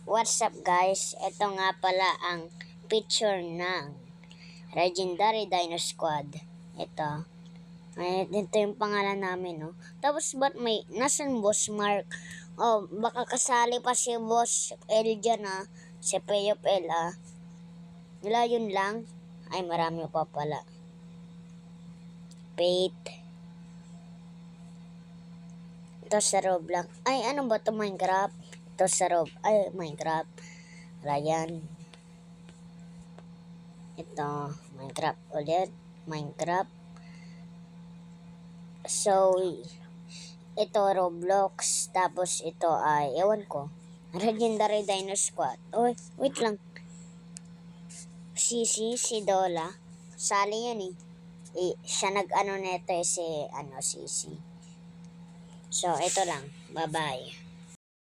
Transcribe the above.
What's up guys? Ito nga pala ang picture ng Legendary Dino Squad. Ito. Ito yung pangalan namin, no? Tapos ba't nasan Boss Mark? Oh, baka kasali pa si Boss L dyan, ah. Si Peyop L, ah. Wala yun lang. Ay, marami pa pala. Fate. Ito sa Roblox. Ay, ano ba ito? Minecraft? Ito sa Minecraft. Ryan. Ito, Minecraft ulit. Minecraft. So, ito Roblox. Tapos ito ay, ewan ko. Legendary Dino Squad. Uy, wait lang. Si Dola. Sali yan eh. Siya nag-ano neto si, si. So, ito lang. Bye-bye.